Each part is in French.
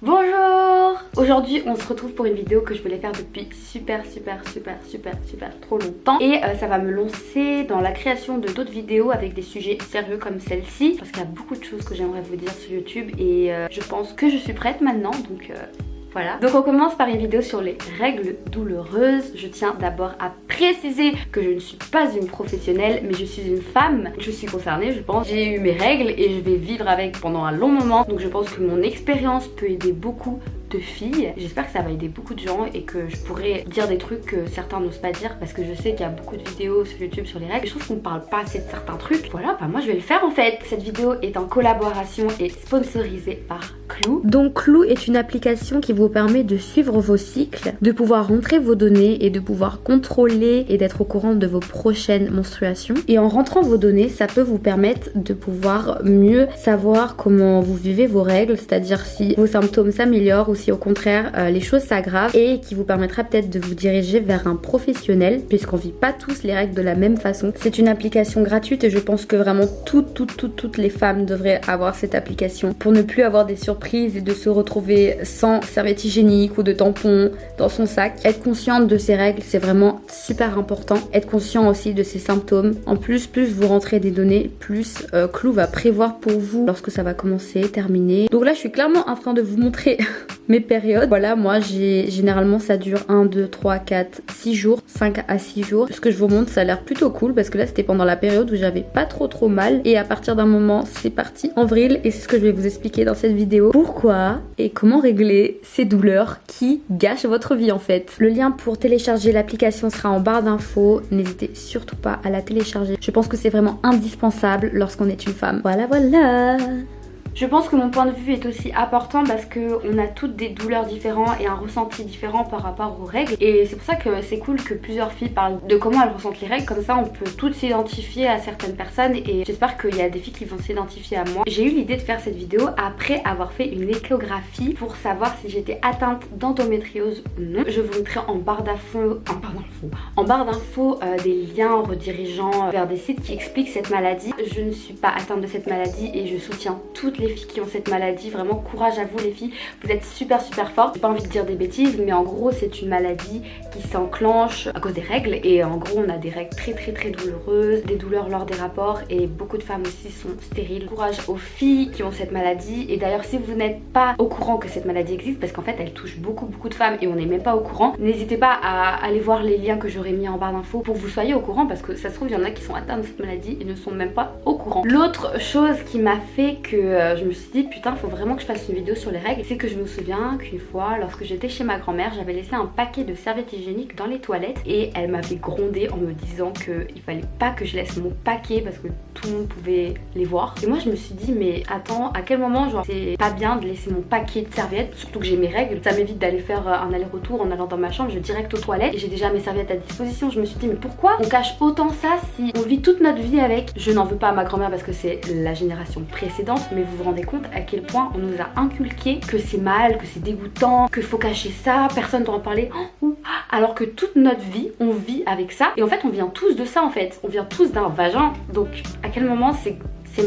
Bonjour! Aujourd'hui on se retrouve pour une vidéo que je voulais faire depuis super trop longtemps. Et ça va me lancer dans la création de d'autres vidéos avec des sujets sérieux comme celle-ci. Parce qu'il y a beaucoup de choses que j'aimerais vous dire sur YouTube et je pense que je suis prête maintenant, donc voilà. Donc on commence par une vidéo sur les règles douloureuses. Je tiens d'abord à préciser que je ne suis pas une professionnelle, mais je suis une femme. Je suis concernée, je pense. J'ai eu mes règles et je vais vivre avec pendant un long moment. Donc je pense que mon expérience peut aider beaucoup de filles. J'espère que ça va aider beaucoup de gens et que je pourrai dire des trucs que certains n'osent pas dire, parce que je sais qu'il y a beaucoup de vidéos sur YouTube sur les règles. Je trouve qu'on ne parle pas assez de certains trucs. Voilà, bah moi je vais le faire en fait. Cette vidéo est en collaboration et sponsorisée par Clue. Donc Clue est une application qui vous permet de suivre vos cycles, de pouvoir rentrer vos données et de pouvoir contrôler et d'être au courant de vos prochaines menstruations. Et en rentrant vos données, ça peut vous permettre de pouvoir mieux savoir comment vous vivez vos règles, c'est-à-dire si vos symptômes s'améliorent ou si au contraire les choses s'aggravent, et qui vous permettra peut-être de vous diriger vers un professionnel, puisqu'on vit pas tous les règles de la même façon. C'est une application gratuite et je pense que vraiment toutes les femmes devraient avoir cette application pour ne plus avoir des surprises et de se retrouver sans serviette hygiénique ou de tampon dans son sac. Être consciente de ces règles, c'est vraiment super important. Être conscient aussi de ses symptômes. En plus vous rentrez des données, plus Clue va prévoir pour vous lorsque ça va commencer, terminer. Donc là je suis clairement en train de vous montrer mes périodes. Voilà, moi généralement ça dure 1, 2, 3, 4, 6 jours, 5 à 6 jours. Ce que je vous montre, ça a l'air plutôt cool parce que là c'était pendant la période où j'avais pas trop mal, et à partir d'un moment c'est parti en vrille, et c'est ce que je vais vous expliquer dans cette vidéo. Pourquoi et comment régler ces douleurs qui gâchent votre vie en fait. Le lien pour télécharger l'application sera en barre d'infos. N'hésitez surtout pas à la télécharger. Je pense que c'est vraiment indispensable lorsqu'on est une femme. Voilà. Je pense que mon point de vue est aussi important parce qu'on a toutes des douleurs différentes et un ressenti différent par rapport aux règles. Et c'est pour ça que c'est cool que plusieurs filles parlent de comment elles ressentent les règles. Comme ça on peut toutes s'identifier à certaines personnes, et j'espère qu'il y a des filles qui vont s'identifier à moi. J'ai eu l'idée de faire cette vidéo après avoir fait une échographie pour savoir si j'étais atteinte d'endométriose ou non. Je vous mettrai en barre d'infos des liens redirigeant vers des sites qui expliquent cette maladie. Je ne suis pas atteinte de cette maladie et je soutiens toutes les filles qui ont cette maladie. Vraiment courage à vous les filles, vous êtes super fortes. J'ai pas envie de dire des bêtises, mais en gros c'est une maladie qui s'enclenche à cause des règles, et en gros on a des règles très douloureuses, des douleurs lors des rapports, et beaucoup de femmes aussi sont stériles. Courage aux filles qui ont cette maladie. Et d'ailleurs si vous n'êtes pas au courant que cette maladie existe, parce qu'en fait elle touche beaucoup de femmes et on n'est même pas au courant, n'hésitez pas à aller voir les liens que j'aurais mis en barre d'infos pour que vous soyez au courant, parce que ça se trouve il y en a qui sont atteints de cette maladie et ne sont même pas au courant. L'autre chose qui m'a fait que je me suis dit putain faut vraiment que je fasse une vidéo sur les règles, c'est que je me souviens qu'une fois lorsque j'étais chez ma grand-mère, j'avais laissé un paquet de serviettes hygiéniques dans les toilettes et elle m'avait grondé en me disant qu'il fallait pas que je laisse mon paquet parce que tout le monde pouvait les voir. Et moi je me suis dit mais attends, à quel moment genre c'est pas bien de laisser mon paquet de serviettes, surtout que j'ai mes règles, ça m'évite d'aller faire un aller-retour en allant dans ma chambre, je vais direct aux toilettes et j'ai déjà mes serviettes à disposition. Je me suis dit mais pourquoi on cache autant ça si on vit toute notre vie avec? Je n'en veux pas à ma grand-mère parce que c'est la génération précédente, mais vous vous rendez compte à quel point on nous a inculqué que c'est mal, que c'est dégoûtant, qu'il faut cacher ça, personne doit en parler, alors que toute notre vie on vit avec ça. Et en fait on vient tous de ça en fait, on vient tous d'un vagin, donc à quel moment c'est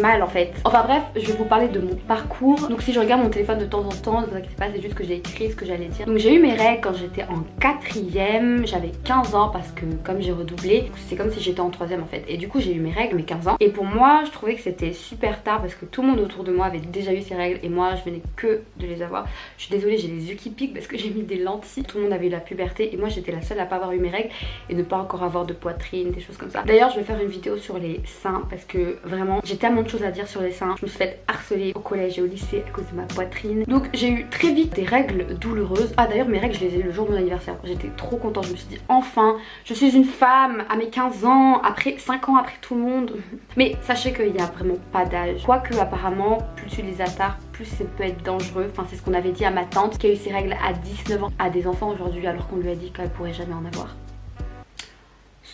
mal en fait. Enfin bref, je vais vous parler de mon parcours. Donc si je regarde mon téléphone de temps en temps, ne vous inquiétez pas, c'est juste que j'ai écrit ce que j'allais dire. Donc j'ai eu mes règles quand j'étais en 4ème, j'avais 15 ans parce que comme j'ai redoublé, c'est comme si j'étais en 3ème en fait. Et du coup j'ai eu mes règles, mes 15 ans. Et pour moi, je trouvais que c'était super tard parce que tout le monde autour de moi avait déjà eu ses règles et moi je venais que de les avoir. Je suis désolée, j'ai les yeux qui piquent parce que j'ai mis des lentilles. Tout le monde avait eu la puberté et moi j'étais la seule à pas avoir eu mes règles et ne pas encore avoir de poitrine, des choses comme ça. D'ailleurs je vais faire une vidéo sur les seins parce que vraiment j'ai tellement de choses à dire sur les seins. Je me suis fait harceler au collège et au lycée à cause de ma poitrine. Donc j'ai eu très vite des règles douloureuses. Ah d'ailleurs mes règles je les ai eu le jour de mon anniversaire. J'étais trop contente, je me suis dit enfin je suis une femme à mes 15 ans, après 5 ans après tout le monde. Mais sachez qu'il n'y a vraiment pas d'âge. Quoique apparemment plus tu les attardes, plus ça peut être dangereux. Enfin c'est ce qu'on avait dit à ma tante qui a eu ses règles à 19 ans, à des enfants aujourd'hui alors qu'on lui a dit qu'elle pourrait jamais en avoir.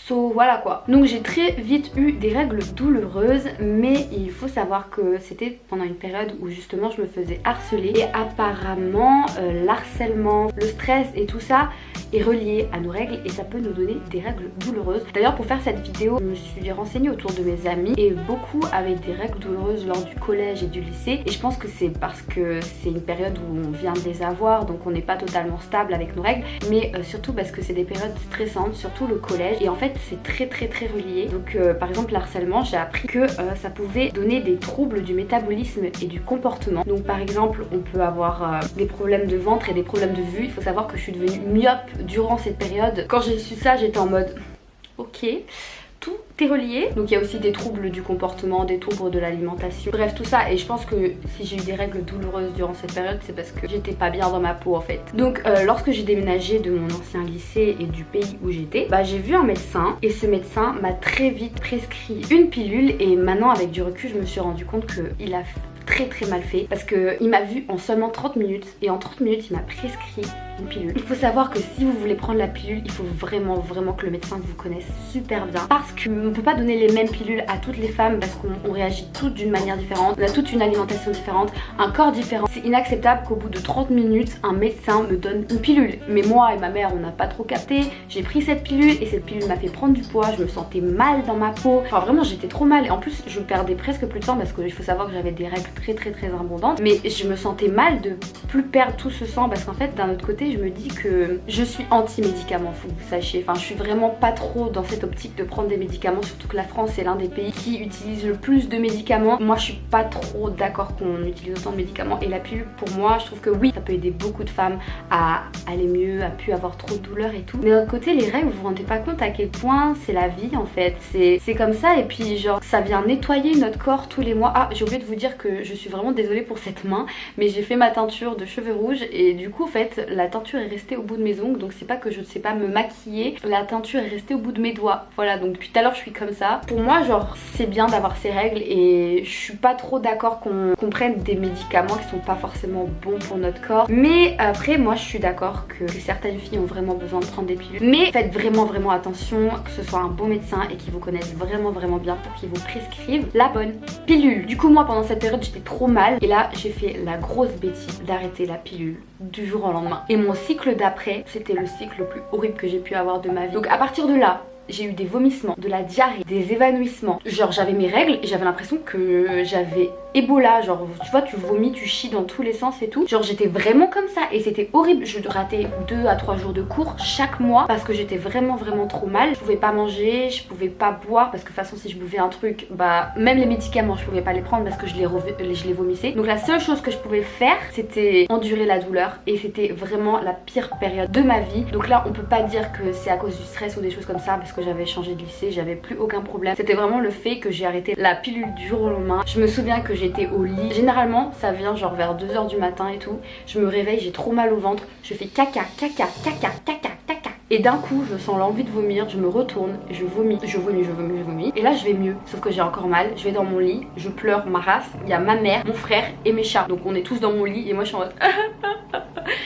So voilà quoi. Donc j'ai très vite eu des règles douloureuses, mais il faut savoir que c'était pendant une période où justement je me faisais harceler. Et apparemment l'harcèlement, le stress et tout ça est relié à nos règles et ça peut nous donner des règles douloureuses. D'ailleurs pour faire cette vidéo, je me suis renseignée autour de mes amis et beaucoup avaient des règles douloureuses lors du collège et du lycée, et je pense que c'est parce que c'est une période où on vient de les avoir, donc on n'est pas totalement stable avec nos règles, mais surtout parce que c'est des périodes stressantes, surtout le collège, et en fait c'est très relié. Donc par exemple l'harcèlement, j'ai appris que ça pouvait donner des troubles du métabolisme et du comportement. Donc par exemple on peut avoir des problèmes de ventre et des problèmes de vue. Il faut savoir que je suis devenue myope durant cette période. Quand j'ai su ça, j'étais en mode ok, tout est relié. Donc il y a aussi des troubles du comportement, des troubles de l'alimentation, bref tout ça. Et je pense que si j'ai eu des règles douloureuses durant cette période, c'est parce que j'étais pas bien dans ma peau en fait. Donc lorsque j'ai déménagé de mon ancien lycée et du pays où j'étais, j'ai vu un médecin, et ce médecin m'a très vite prescrit une pilule, et maintenant avec du recul je me suis rendu compte qu'il a très mal fait, parce qu'il m'a vu en seulement 30 minutes, et en 30 minutes il m'a prescrit une pilule. Il faut savoir que si vous voulez prendre la pilule, il faut vraiment que le médecin vous connaisse super bien, parce qu'on ne peut pas donner les mêmes pilules à toutes les femmes, parce qu'on réagit toutes d'une manière différente, on a toute une alimentation différente, un corps différent. C'est inacceptable qu'au bout de 30 minutes un médecin me donne une pilule. Mais moi et ma mère, on n'a pas trop capté, j'ai pris cette pilule et cette pilule m'a fait prendre du poids, je me sentais mal dans ma peau, enfin vraiment j'étais trop mal, et en plus je perdais presque plus de sang, parce qu'il faut savoir que j'avais des règles très abondantes, mais je me sentais mal de plus perdre tout ce sang, parce qu'en fait d'un autre côté je me dis que je suis anti-médicaments, faut que vous sachiez. Enfin je suis vraiment pas trop dans cette optique de prendre des médicaments, surtout que la France est l'un des pays qui utilise le plus de médicaments. Moi je suis pas trop d'accord qu'on utilise autant de médicaments, et la pilule pour moi je trouve que oui, ça peut aider beaucoup de femmes à aller mieux, à plus avoir trop de douleurs et tout, mais d'un autre côté les règles, vous vous rendez pas compte à quel point c'est la vie en fait, c'est comme ça. Et puis genre ça vient nettoyer notre corps tous les mois. Ah, j'ai oublié de vous dire que je suis vraiment désolée pour cette main, mais j'ai fait ma teinture de cheveux rouges, et du coup en fait la teinture est restée au bout de mes ongles, donc c'est pas que je ne sais pas me maquiller, la teinture est restée au bout de mes doigts. Voilà, donc depuis tout à l'heure je suis comme ça. Pour moi genre c'est bien d'avoir ces règles, et je suis pas trop d'accord qu'on prenne des médicaments qui sont pas forcément bons pour notre corps, mais après moi je suis d'accord que certaines filles ont vraiment besoin de prendre des pilules, mais faites vraiment attention, que ce soit un bon médecin et qu'il vous connaisse vraiment bien pour qu'il vous prescrive la bonne pilule. Du coup moi pendant cette période j'étais trop mal, et là j'ai fait la grosse bêtise d'arrêter la pilule du jour au lendemain, et mon cycle d'après c'était le cycle le plus horrible que j'ai pu avoir de ma vie. Donc à partir de là j'ai eu des vomissements, de la diarrhée, des évanouissements. Genre j'avais mes règles et j'avais l'impression que j'avais Ebola, genre tu vois tu vomis, tu chies dans tous les sens et tout. Genre j'étais vraiment comme ça, et c'était horrible. Je ratais 2 à 3 jours de cours chaque mois parce que j'étais vraiment trop mal. Je pouvais pas manger, je pouvais pas boire, parce que de toute façon si je buvais un truc, même les médicaments je pouvais pas les prendre parce que je les vomissais. Donc la seule chose que je pouvais faire c'était endurer la douleur, et c'était vraiment la pire période de ma vie. Donc là on peut pas dire que c'est à cause du stress ou des choses comme ça, parce que j'avais changé de lycée, j'avais plus aucun problème. C'était vraiment le fait que j'ai arrêté la pilule du jour au lendemain. Je me souviens que j'étais au lit, généralement ça vient genre vers 2 h du matin et tout, je me réveille, j'ai trop mal au ventre, je fais caca, et d'un coup je sens l'envie de vomir, je me retourne, je vomis, et là je vais mieux, sauf que j'ai encore mal. Je vais dans mon lit, je pleure ma race, il y a ma mère, mon frère et mes chats, donc on est tous dans mon lit, et moi je suis en mode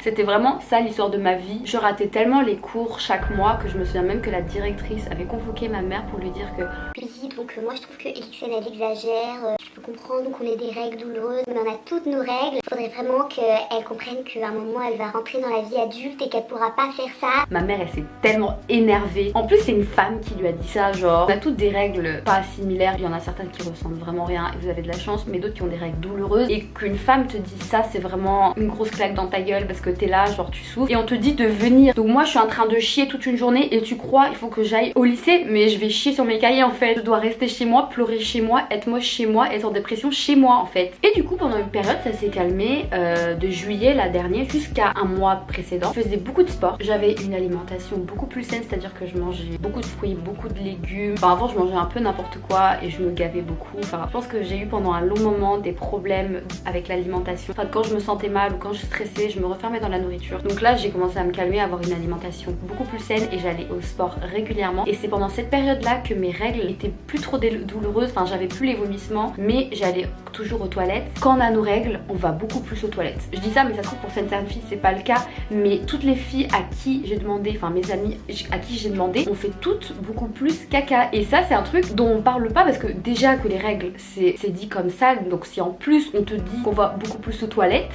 c'était vraiment ça l'histoire de ma vie. Je ratais tellement les cours chaque mois que je me souviens même que la directrice avait convoqué ma mère pour lui dire que oui, donc moi je trouve que Elixen elle exagère, je peux comprendre qu'on ait des règles douloureuses, mais on a toutes nos règles. Il faudrait vraiment qu'elle comprenne qu'à un moment elle va rentrer dans la vie adulte et qu'elle pourra pas faire ça. Ma mère elle s'est tellement énervée. En plus c'est une femme qui lui a dit ça, genre on a toutes des règles pas similaires, il y en a certaines qui ressentent vraiment rien et vous avez de la chance, mais d'autres qui ont des règles douloureuses, et qu'une femme te dise ça c'est vraiment une grosse claque dans ta gueule, parce que t'es là genre tu souffres et on te dit de venir. Donc moi je suis en train de chier toute une journée, et tu crois il faut que j'aille au lycée, mais je vais chier sur mes cahiers en fait. Je dois rester chez moi, pleurer chez moi, être moche chez moi, être en dépression chez moi en fait. Et du coup pendant une période ça s'est calmé, de juillet là dernier jusqu'à un mois précédent. Je faisais beaucoup de sport, j'avais une alimentation beaucoup plus saine, c'est à dire que je mangeais beaucoup de fruits, beaucoup de légumes. Enfin avant je mangeais un peu n'importe quoi et je me gavais beaucoup. Enfin je pense que j'ai eu pendant un long moment des problèmes avec l'alimentation. Enfin quand je me sentais mal ou quand je stressais, je me refermais dans la nourriture. Donc là j'ai commencé à me calmer, à avoir une alimentation beaucoup plus saine, et j'allais au sport régulièrement. Et c'est pendant cette période là que mes règles étaient plus trop douloureuses, enfin j'avais plus les vomissements, mais j'allais toujours aux toilettes. Quand on a nos règles on va beaucoup plus aux toilettes. Je dis ça mais ça se trouve pour certaines filles c'est pas le cas, mais toutes les filles à qui j'ai demandé, enfin mes amies à qui j'ai demandé, on fait toutes beaucoup plus caca. Et ça c'est un truc dont on parle pas, parce que déjà que les règles c'est dit comme ça, donc si en plus on te dit qu'on va beaucoup plus aux toilettes,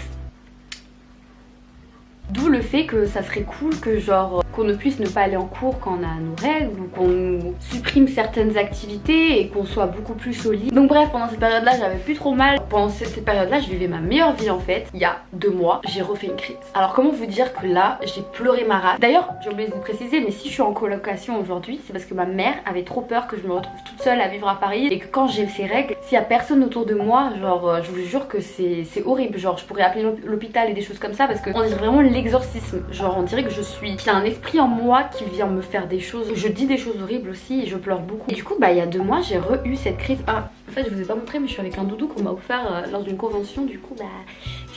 d'où le fait que ça serait cool que genre qu'on ne puisse ne pas aller en cours quand on a nos règles ou qu'on nous supprime certaines activités et qu'on soit beaucoup plus solide. Donc bref, pendant cette période là j'avais plus trop mal. Pendant cette période là je vivais ma meilleure vie en fait. Il y a 2 mois j'ai refait une crise. Alors comment vous dire que là j'ai pleuré ma race. D'ailleurs j'ai oublié de vous préciser, mais si je suis en colocation aujourd'hui c'est parce que ma mère avait trop peur que je me retrouve toute seule à vivre à Paris et que quand j'ai ces règles, s'il y a personne autour de moi, genre je vous jure que c'est horrible. Genre je pourrais appeler l'hôpital et des choses comme ça parce que on dirait vraiment l'exorcisme. Genre on dirait que qu'il y a un esprit en moi qui vient me faire des choses. Je dis des choses horribles aussi et je pleure beaucoup. Et du coup bah il y a 2 mois j'ai eu cette crise. Ah en fait je vous ai pas montré mais je suis avec un doudou qu'on m'a offert lors d'une convention. Du coup bah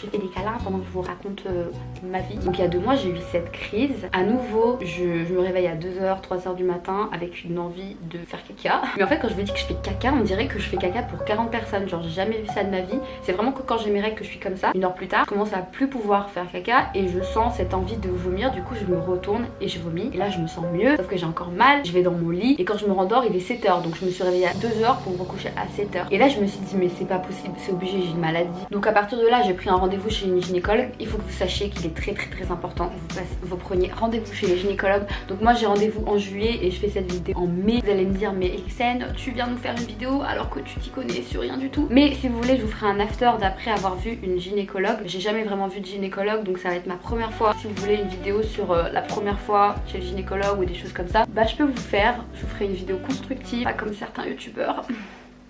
j'ai fait des câlins pendant que je vous raconte ma vie. Donc il y a 2 mois j'ai eu cette crise. À nouveau je me réveille à 2h, 3h du matin avec une envie de faire caca. Mais en fait quand je vous dis que je fais caca, on dirait que je fais caca pour 40 personnes. Genre j'ai jamais vu ça de ma vie. C'est vraiment que quand j'ai mes règles que je suis comme ça. 1 heure plus tard je commence à plus pouvoir faire caca et je sens cette envie de vomir. Du coup je me retourne et je vomis. Et là je me sens mieux. Sauf que j'ai encore mal. Je vais dans mon lit et quand je me rendors il est 7h. Donc je me suis réveillée à 2h pour me recoucher à 7h. Et là je me suis dit mais c'est pas possible, c'est obligé, j'ai une maladie. Donc à partir de là j'ai pris un rendez-vous chez une gynécologue. Il faut que vous sachiez qu'il est très important que vous preniez rendez-vous chez les gynécologues. Donc moi j'ai rendez-vous en juillet et je fais cette vidéo en mai. Vous allez me dire mais Elixen tu viens nous faire une vidéo alors que tu t'y connais sur rien du tout. Mais si vous voulez je vous ferai un after d'après avoir vu une gynécologue. J'ai jamais vraiment vu de gynécologue donc ça va être ma première fois. Si vous voulez une vidéo sur la première fois chez le gynécologue ou des choses comme ça, bah je peux vous faire. Je vous ferai une vidéo constructive, pas comme certains youtubeurs.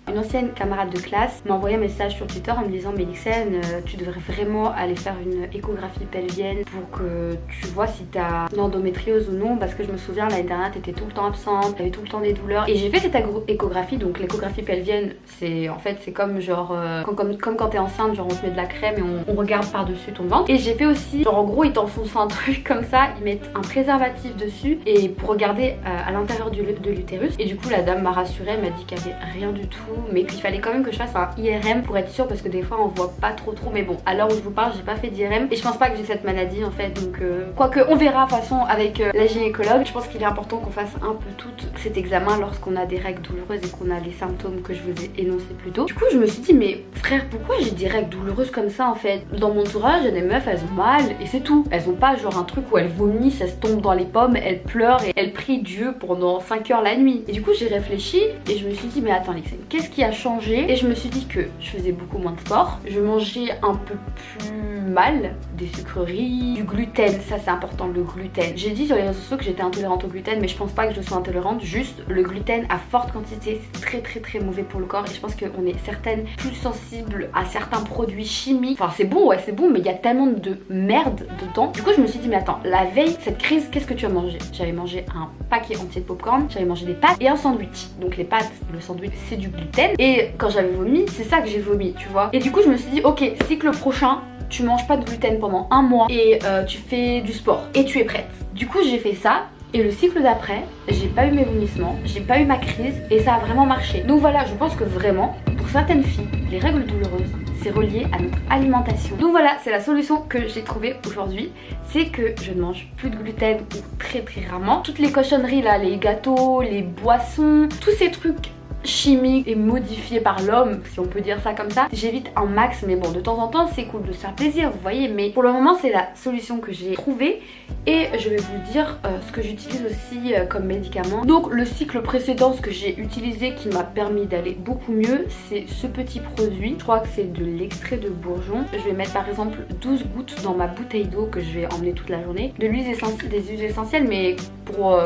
Une ancienne camarade de classe m'a envoyé un message sur Twitter en me disant mais Elixen tu devrais vraiment aller faire une échographie pelvienne pour que tu vois si t'as une endométriose ou non, parce que je me souviens l'année dernière t'étais tout le temps absente, t'avais tout le temps des douleurs. Et j'ai fait cette échographie. Donc l'échographie pelvienne c'est en fait c'est comme genre comme quand t'es enceinte, genre on te met de la crème et on regarde par dessus ton ventre. Et j'ai fait aussi genre en gros ils t'enfoncent un truc comme ça, ils mettent un préservatif dessus et pour regarder à l'intérieur de l'utérus. Et du coup la dame m'a rassurée, elle m'a dit qu'il y avait rien du tout mais qu'il fallait quand même que je fasse un IRM pour être sûre parce que des fois on voit pas trop. Mais bon à l'heure où je vous parle j'ai pas fait d'IRM et je pense pas que j'ai cette maladie en fait. Donc quoique on verra de toute façon avec la gynécologue. Je pense qu'il est important qu'on fasse un peu tout cet examen lorsqu'on a des règles douloureuses et qu'on a les symptômes que je vous ai énoncés plus tôt. Du coup je me suis dit mais frère pourquoi j'ai des règles douloureuses comme ça en fait. Dans mon entourage il y a des meufs elles ont mal et c'est tout. Elles ont pas genre un truc où elles vomissent, elles se tombent dans les pommes, elles pleurent et elles prient Dieu pendant 5 heures la nuit. Et du coup j'ai réfléchi et je me suis dit mais attends Elixen, qu'est-ce qui a changé? Et je me suis dit que je faisais beaucoup moins de sport, je mangeais un peu plus mal, des sucreries, du gluten, ça c'est important le gluten. J'ai dit sur les réseaux sociaux que j'étais intolérante au gluten mais je pense pas que je sois intolérante, juste le gluten à forte quantité c'est très mauvais pour le corps et je pense qu'on est certaines plus sensibles à certains produits chimiques. Enfin c'est bon, ouais c'est bon mais il y a tellement de merde dedans. Du coup je me suis dit mais attends, la veille cette crise qu'est-ce que tu as mangé? J'avais mangé un paquet entier de popcorn, j'avais mangé des pâtes et un sandwich. Donc les pâtes, le sandwich c'est du gluten et quand j'avais vomi c'est ça que j'ai vomi tu vois. Et du coup je me suis dit ok cycle prochain tu manges pas de gluten pendant 1 mois et tu fais du sport et tu es prête. Du coup j'ai fait ça et le cycle d'après j'ai pas eu mes vomissements, j'ai pas eu ma crise et ça a vraiment marché. Donc voilà, je pense que vraiment pour certaines filles les règles douloureuses c'est relié à notre alimentation. Donc voilà, c'est la solution que j'ai trouvée aujourd'hui, c'est que je ne mange plus de gluten ou très rarement. Toutes les cochonneries là, les gâteaux, les boissons, tous ces trucs chimiques et modifiés par l'homme, si on peut dire ça comme ça, j'évite un max. Mais bon de temps en temps c'est cool de se faire plaisir vous voyez, mais pour le moment c'est la solution que j'ai trouvée et je vais vous dire ce que j'utilise aussi comme médicament. Donc le cycle précédent ce que j'ai utilisé qui m'a permis d'aller beaucoup mieux c'est ce petit produit, je crois que c'est de l'extrait de bourgeon. Je vais mettre par exemple 12 gouttes dans ma bouteille d'eau que je vais emmener toute la journée, de l'huile essentielle, des huiles essentielles mais pour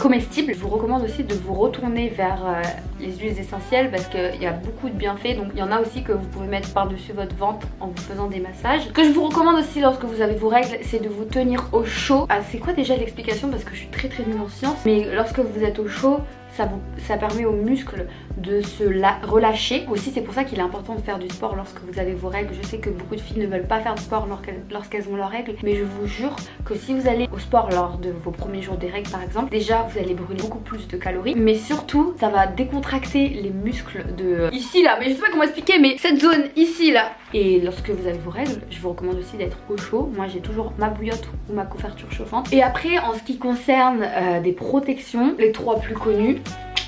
comestibles. Je vous recommande aussi de vous retourner vers les huiles essentielles parce qu'il y a beaucoup de bienfaits. Donc il y en a aussi que vous pouvez mettre par-dessus votre ventre en vous faisant des massages. Ce que je vous recommande aussi lorsque vous avez vos règles c'est de vous tenir au chaud. Ah, c'est quoi déjà l'explication parce que je suis très nulle en sciences, mais lorsque vous êtes au chaud ça permet aux muscles de se relâcher. Aussi c'est pour ça qu'il est important de faire du sport lorsque vous avez vos règles. Je sais que beaucoup de filles ne veulent pas faire de sport lorsqu'elles ont leurs règles, mais je vous jure que si vous allez au sport lors de vos premiers jours des règles par exemple, déjà vous allez brûler beaucoup plus de calories, mais surtout ça va décontracter les muscles de ici là, mais je sais pas comment expliquer, mais cette zone ici là. Et lorsque vous avez vos règles, je vous recommande aussi d'être au chaud. Moi j'ai toujours ma bouillotte ou ma couverture chauffante. Et après en ce qui concerne des protections, les 3 plus connues,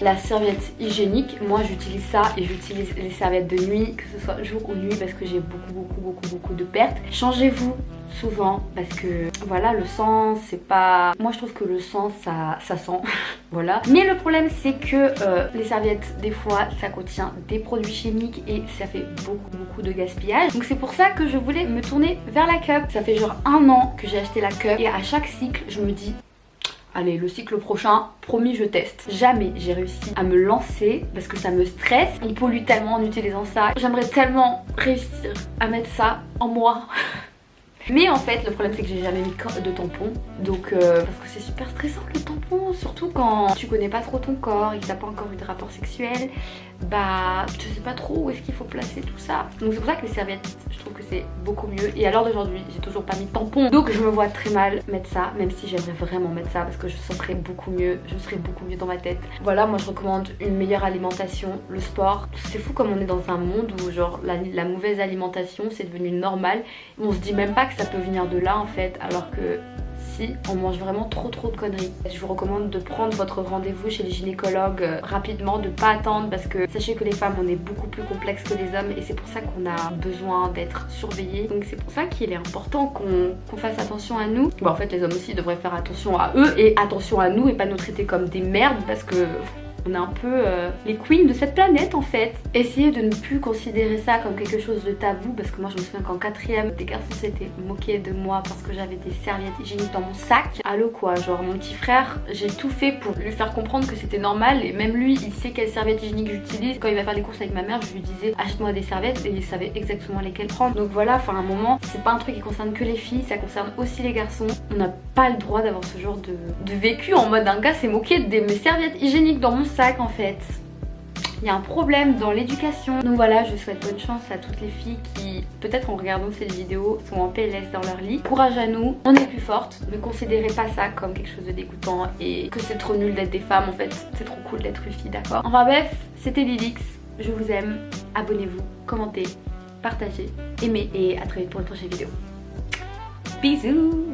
la serviette hygiénique, moi j'utilise ça et j'utilise les serviettes de nuit, que ce soit jour ou nuit parce que j'ai beaucoup de pertes. Changez-vous souvent parce que voilà, le sang c'est pas... Moi je trouve que le sang ça sent, voilà. Mais le problème c'est que les serviettes des fois ça contient des produits chimiques et ça fait beaucoup de gaspillage. Donc c'est pour ça que je voulais me tourner vers la cup. Ça fait genre 1 an que j'ai acheté la cup et à chaque cycle je me dis allez, le cycle prochain, promis, je teste. Jamais j'ai réussi à me lancer parce que ça me stresse. On pollue tellement en utilisant ça. J'aimerais tellement réussir à mettre ça en moi. Mais en fait, le problème c'est que j'ai jamais mis de tampon. Donc, parce que c'est super stressant le tampon. Surtout quand tu connais pas trop ton corps et que t'as pas encore eu de rapport sexuel. Bah, tu sais pas trop où est-ce qu'il faut placer tout ça. Donc c'est pour ça que les serviettes, je trouve que c'est beaucoup mieux. Et à l'heure d'aujourd'hui, j'ai toujours pas mis de tampon. Donc je me vois très mal mettre ça. Même si j'aimerais vraiment mettre ça parce que ça serait beaucoup mieux. Je serais beaucoup mieux dans ma tête. Voilà, moi je recommande une meilleure alimentation, le sport. C'est fou comme on est dans un monde où genre la mauvaise alimentation c'est devenu normal. On se dit même pas que ça peut venir de là en fait, alors que si, on mange vraiment trop de conneries. Je vous recommande de prendre votre rendez-vous chez les gynécologues rapidement, de pas attendre parce que sachez que les femmes on est beaucoup plus complexes que les hommes et c'est pour ça qu'on a besoin d'être surveillés. Donc c'est pour ça qu'il est important qu'on fasse attention à nous. Bon en fait les hommes aussi devraient faire attention à eux et attention à nous et pas nous traiter comme des merdes parce que... On est un peu les queens de cette planète en fait. Essayez de ne plus considérer ça comme quelque chose de tabou parce que moi je me souviens qu'en 4ème des garçons s'étaient moqués de moi parce que j'avais des serviettes hygiéniques dans mon sac. Allô quoi, genre mon petit frère, j'ai tout fait pour lui faire comprendre que c'était normal et même lui il sait quelles serviettes hygiéniques j'utilise. Quand il va faire des courses avec ma mère je lui disais achète-moi des serviettes et il savait exactement lesquelles prendre. Donc voilà, enfin à un moment c'est pas un truc qui concerne que les filles, ça concerne aussi les garçons. On n'a pas le droit d'avoir ce genre de vécu en mode un gars s'est moqué de mes serviettes hygiéniques dans mon sac en fait. Il y a un problème dans l'éducation. Donc voilà, je souhaite bonne chance à toutes les filles qui, peut-être en regardant cette vidéo, sont en PLS dans leur lit. Courage à nous, on est plus fortes. Ne considérez pas ça comme quelque chose de dégoûtant et que c'est trop nul d'être des femmes en fait. C'est trop cool d'être une fille, d'accord? Enfin bref, c'était Lilix. Je vous aime. Abonnez-vous, commentez, partagez, aimez et à très vite pour une prochaine vidéo. Bisous.